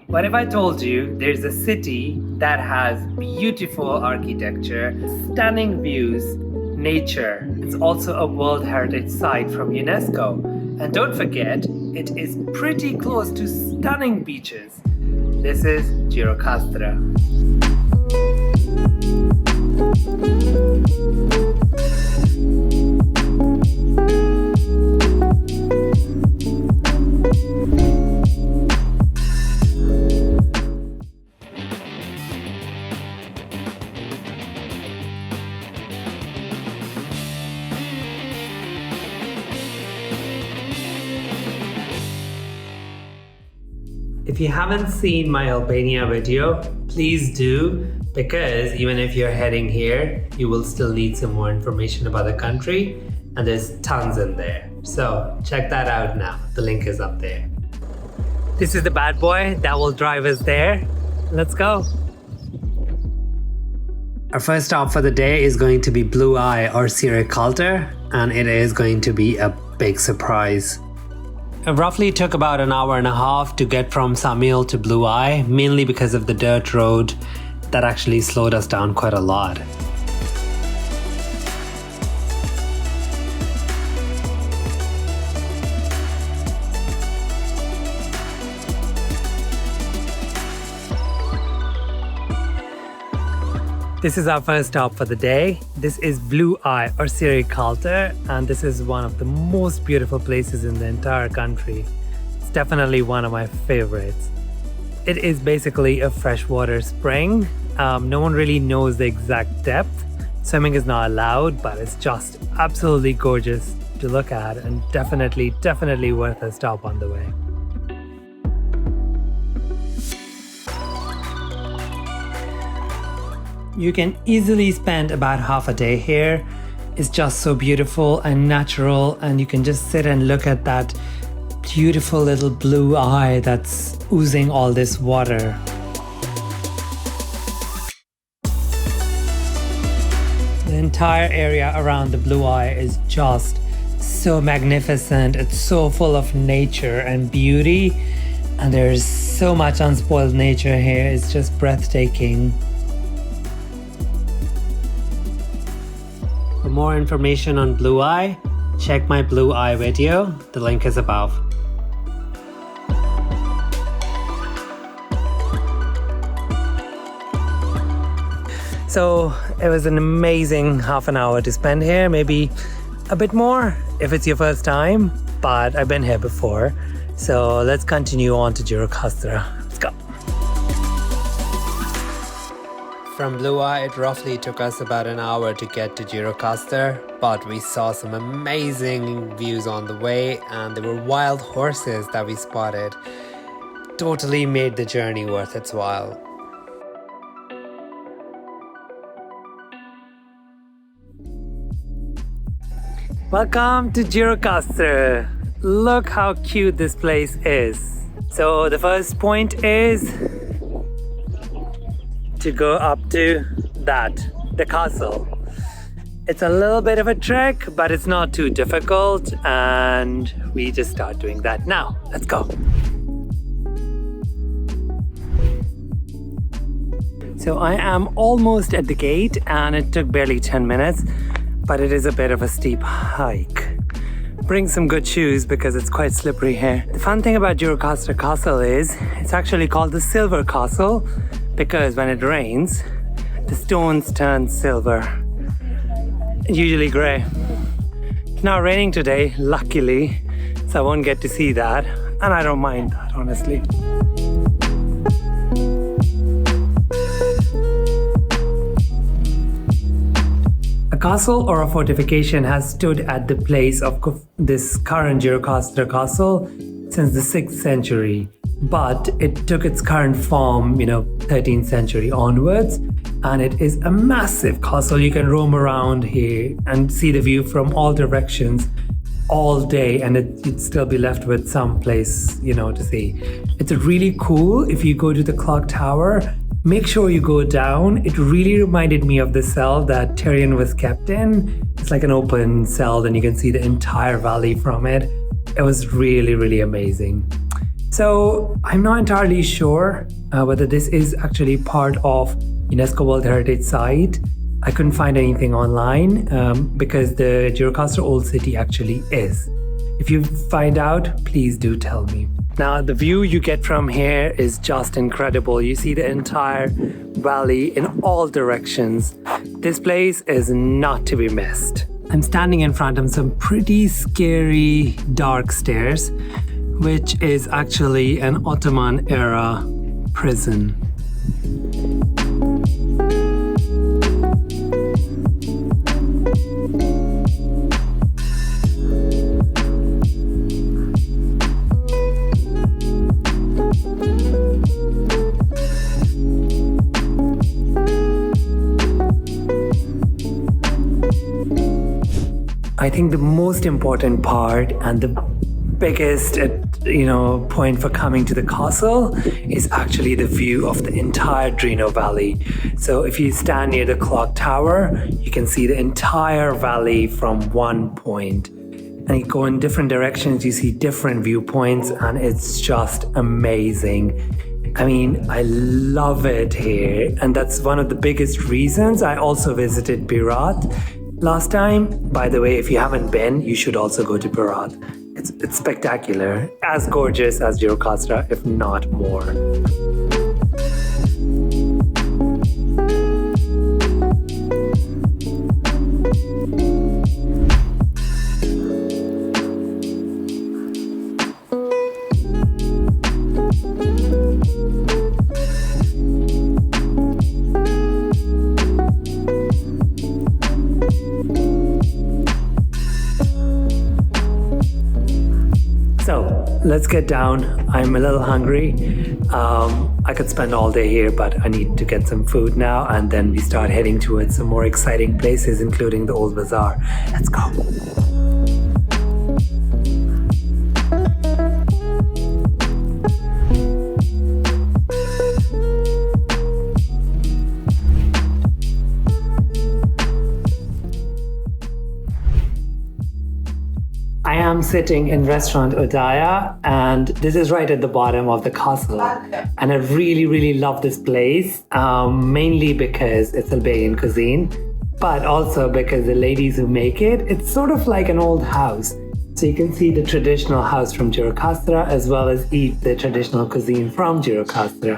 What if I told you there's a city that has beautiful architecture, stunning views, nature? It's also a World Heritage Site from UNESCO. And don't forget, it is pretty close to stunning beaches. This is Gjirokaster. If you haven't seen my Albania video, please do, because even if you're heading here, you will still need some more information about the country, and there's tons in there. So check that out now. The link is up there. This is the bad boy that will drive us there. Let's go. Our first stop for the day is going to be Blue Eye or Syri kalter, and it is going to be a big surprise. It roughly took about an hour and a half to get from Ksamil to Blue Eye, mainly because of the dirt road that actually slowed us down quite a lot. This is our first stop for the day. This is Blue Eye or Syri kalter, and this is one of the most beautiful places in the entire country. It's definitely one of my favorites. It is basically a freshwater spring. No one really knows the exact depth. Swimming is not allowed, but it's just absolutely gorgeous to look at and definitely worth a stop on the way. You can easily spend about half a day here. It's just so beautiful and natural, and you can just sit and look at that beautiful little blue eye that's oozing all this water. The entire area around the Blue Eye is just so magnificent. It's so full of nature and beauty, and there's so much unspoiled nature here. It's just breathtaking. For more information on Blue Eye, check my Blue Eye video. The link is above. So it was an amazing half an hour to spend here, maybe a bit more if it's your first time, but I've been here before. So let's continue on to Gjirokaster. Let's go. From Blue Eye, it roughly took us about an hour to get to Gjirokaster, but we saw some amazing views on the way, and there were wild horses that we spotted. Totally made the journey worth its while. Welcome to Gjirokaster. Look how cute this place is. So the first point is to go up to the castle. It's a little bit of a trek, but it's not too difficult, and we just start doing that now. Let's go. So I am almost at the gate, and it took barely 10 minutes, but it is a bit of a steep hike. Bring some good shoes because it's quite slippery here. The fun thing about Gjirokaster Castle is it's actually called the Silver Castle, because when it rains, the stones turn silver, usually grey. It's not raining today, luckily, so I won't get to see that, and I don't mind that, honestly. A castle or a fortification has stood at the place of this current Gjirokaster Castle since the 6th century. But it took its current form, 13th century onwards, and it is a massive castle. You can roam around here and see the view from all directions all day, and you'd still be left with some place, to see. It's really cool. If you go to the clock tower, make sure you go down. It really reminded me of the cell that Tyrion was kept in. It's like an open cell, and you can see the entire valley from it. It was really amazing. So I'm not entirely sure whether this is actually part of UNESCO World Heritage site. I couldn't find anything online because the Gjirokaster Old City actually is. If you find out, please do tell me. Now, the view you get from here is just incredible. You see the entire valley in all directions. This place is not to be missed. I'm standing in front of some pretty scary dark stairs, which is actually an Ottoman era prison. I think the most important part and the biggest point for coming to the castle is actually the view of the entire Drino Valley. So if you stand near the clock tower, you can see the entire valley from one point. And you go in different directions, you see different viewpoints, and it's just amazing. I mean, I love it here, and that's one of the biggest reasons I also visited Berat last time. By the way, if you haven't been, you should also go to Berat. It's spectacular, as gorgeous as Gjirokaster, if not more. Let's get down. I'm a little hungry. I could spend all day here, but I need to get some food now, and then we start heading towards some more exciting places, including the old bazaar. Let's go. I am sitting in restaurant Odaja, and this is right at the bottom of the castle. And I really, really love this place, mainly because it's Albanian cuisine, but also because the ladies who make it, it's sort of like an old house. So you can see the traditional house from Gjirokaster as well as eat the traditional cuisine from Gjirokaster.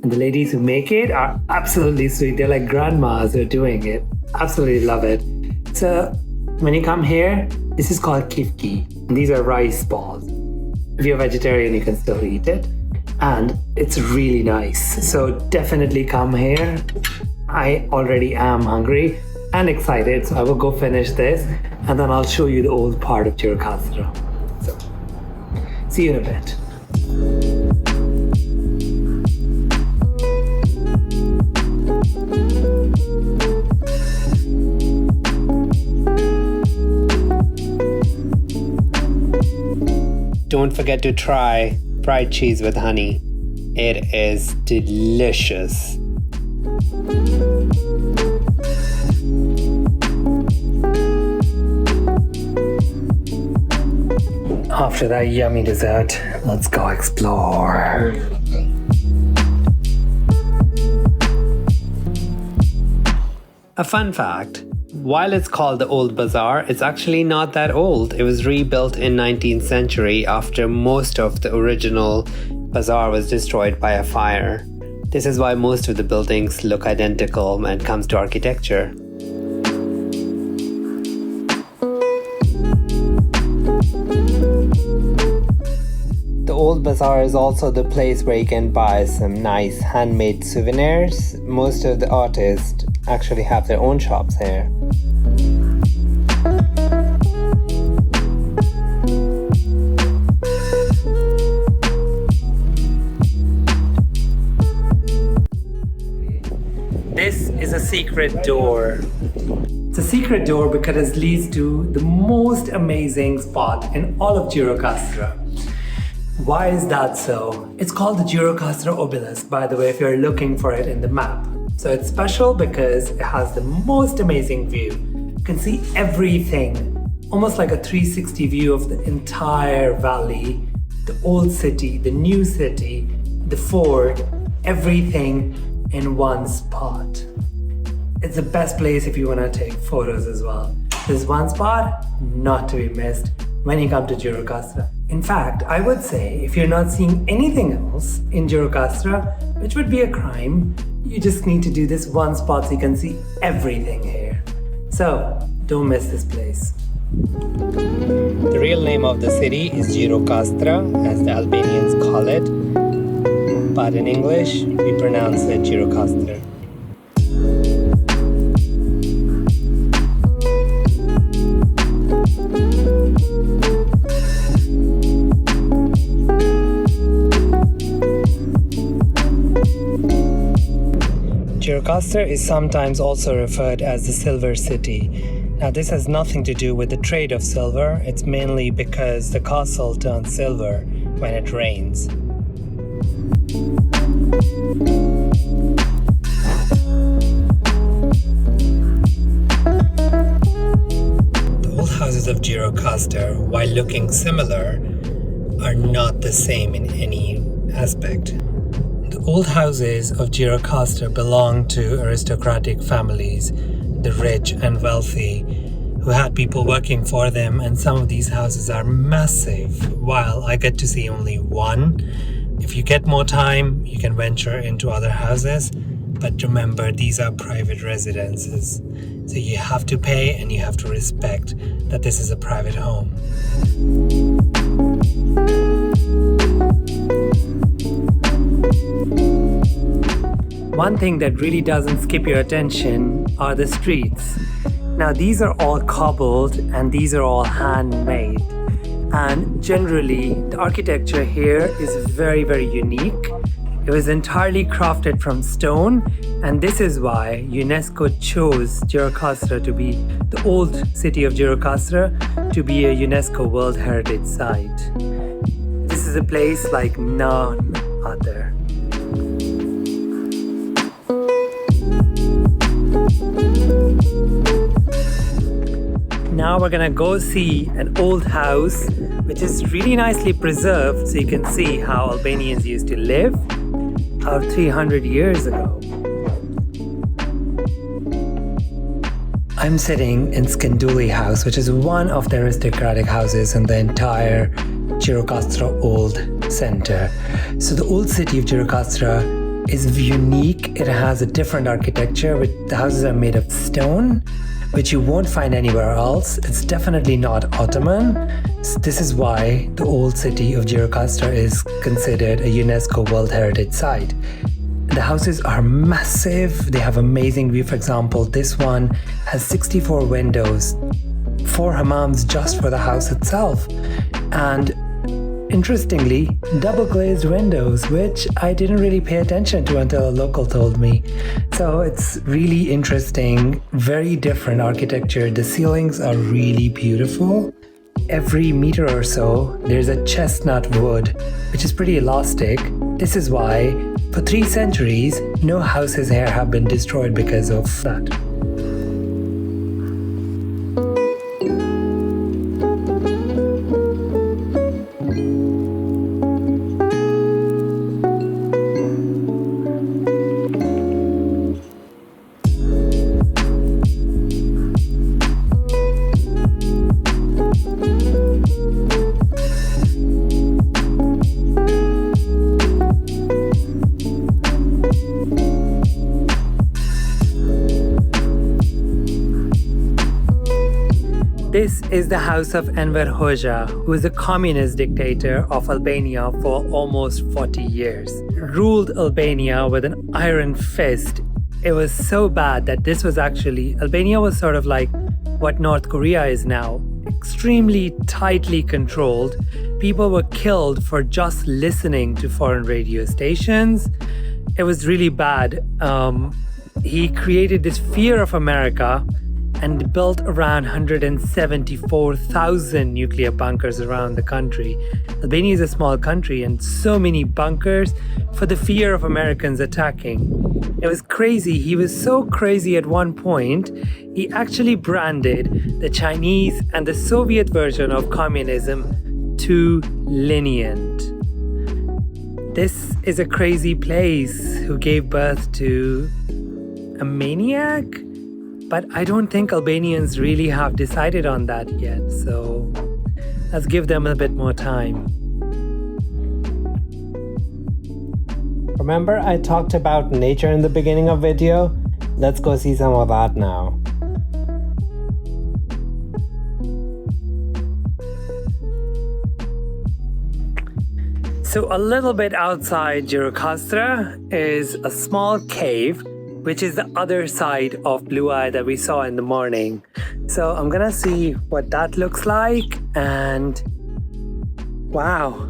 And the ladies who make it are absolutely sweet. They're like grandmas who are doing it. Absolutely love it. So when you come here, this is called kifki. And these are rice balls. If you're a vegetarian, you can still eat it. And it's really nice. So definitely come here. I already am hungry and excited. So I will go finish this and then I'll show you the old part of Gjirokaster. So see you in a bit. Don't forget to try fried cheese with honey. It is delicious. After that yummy dessert, let's go explore. A fun fact. While it's called the Old Bazaar, it's actually not that old. It was rebuilt in 19th century after most of the original bazaar was destroyed by a fire. This is why most of the buildings look identical when it comes to architecture. The Old Bazaar is also the place where you can buy some nice handmade souvenirs. Most of the artists actually have their own shops here. This is a secret door. It's a secret door because it leads to the most amazing spot in all of Gjirokaster. Why is that so? It's called the Gjirokaster Obelisk, by the way, if you're looking for it in the map. So it's special because it has the most amazing view. You can see everything, almost like a 360 view of the entire valley. the old city, the new city, the fort, everything in one spot. It's the best place if you want to take photos as well. There's one spot not to be missed when you come to Gjirokaster. In fact, I would say if you're not seeing anything else in Gjirokaster, which would be a crime, you just need to do this one spot so you can see everything here. So, don't miss this place. The real name of the city is Gjirokaster, as the Albanians call it, but in English we pronounce it Gjirokaster. Gjirokaster is sometimes also referred as the Silver City. Now this has nothing to do with the trade of silver, it's mainly because the castle turns silver when it rains. The old houses of Gjirokaster, while looking similar, are not the same in any aspect. The old houses of Gjirokaster belong to aristocratic families, the rich and wealthy, who had people working for them, and some of these houses are massive, while I get to see only one. If you get more time, you can venture into other houses, but remember, these are private residences, so you have to pay and you have to respect that this is a private home. One thing that really doesn't skip your attention are the streets. Now these are all cobbled and these are all handmade. And generally the architecture here is very, very unique. It was entirely crafted from stone, and this is why UNESCO chose Gjirokaster to be the old city of Gjirokaster to be a UNESCO World Heritage Site. This is a place like none other. Now we're gonna go see an old house which is really nicely preserved, so you can see how Albanians used to live about 300 years ago. I'm sitting in Skenduli House, which is one of the aristocratic houses in the entire Gjirokaster Old Center. So the old city of Gjirokaster is unique. It has a different architecture. The houses are made of stone, which you won't find anywhere else. It's definitely not Ottoman. So this is why the old city of Gjirokaster is considered a UNESCO World Heritage Site. The houses are massive. They have amazing view. For example, this one has 64 windows, 4 hammams just for the house itself. And interestingly, double glazed windows, which I didn't really pay attention to until a local told me. So it's really interesting, very different architecture. The ceilings are really beautiful. Every meter or so, there's a chestnut wood, which is pretty elastic. This is why, for 3 centuries, no houses here have been destroyed because of that. This is the house of Enver Hoxha, who is a communist dictator of Albania for almost 40 years. Ruled Albania with an iron fist. It was so bad that Albania was sort of like what North Korea is now. Extremely tightly controlled. People were killed for just listening to foreign radio stations. It was really bad. He created this fear of America and built around 174,000 nuclear bunkers around the country. Albania is a small country and so many bunkers for the fear of Americans attacking. It was crazy. He was so crazy at one point, he actually branded the Chinese and the Soviet version of communism too lenient. This is a crazy place who gave birth to a maniac, but I don't think Albanians really have decided on that yet, so let's give them a bit more time. Remember I talked about nature in the beginning of video? Let's go see some of that now. So a little bit outside Gjirokaster is a small cave, which is the other side of Blue Eye that we saw in the morning. So I'm gonna see what that looks like, and wow,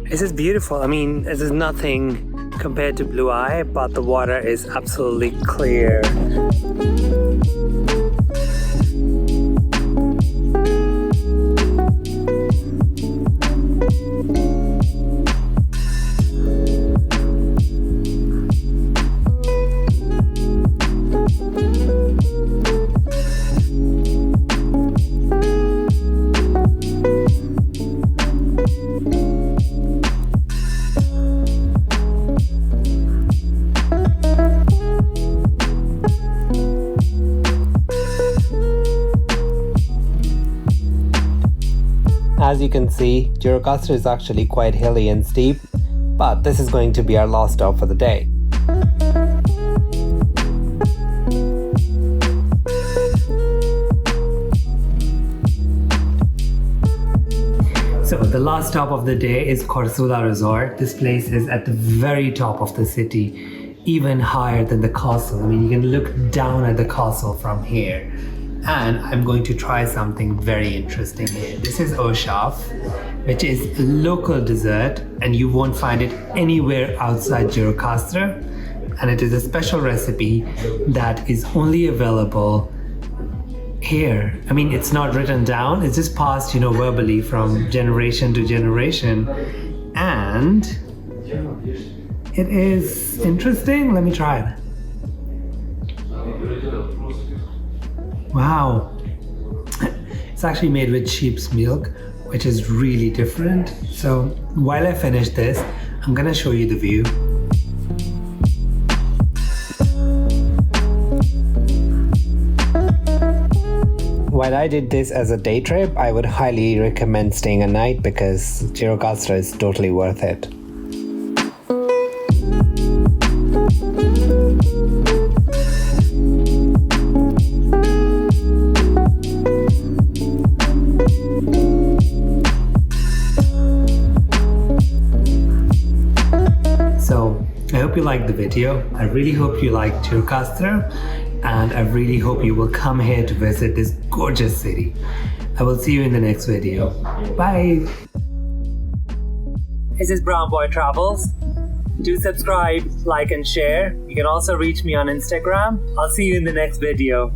this is beautiful. I mean, this is nothing compared to Blue Eye, but the water is absolutely clear. As you can see, Gjirokaster is actually quite hilly and steep, but this is going to be our last stop for the day. So the last stop of the day is Korcula Resort. This place is at the very top of the city, even higher than the castle. I mean, you can look down at the castle from here. And I'm going to try something very interesting here. This is Hoxha, which is a local dessert, and you won't find it anywhere outside Gjirokaster. And it is a special recipe that is only available here. I mean, it's not written down, it's just passed, verbally from generation to generation. And it is interesting. Let me try it. Wow, it's actually made with sheep's milk, which is really different. So while I finish this, I'm gonna show you the view. While I did this as a day trip, I would highly recommend staying a night because Gjirokaster is totally worth it. I hope you liked the video. I really hope you liked Gjirokaster, and I really hope you will come here to visit this gorgeous city. I will see you in the next video. Bye! This is Brown Boy Travels. Do subscribe, like and share. You can also reach me on Instagram. I'll see you in the next video.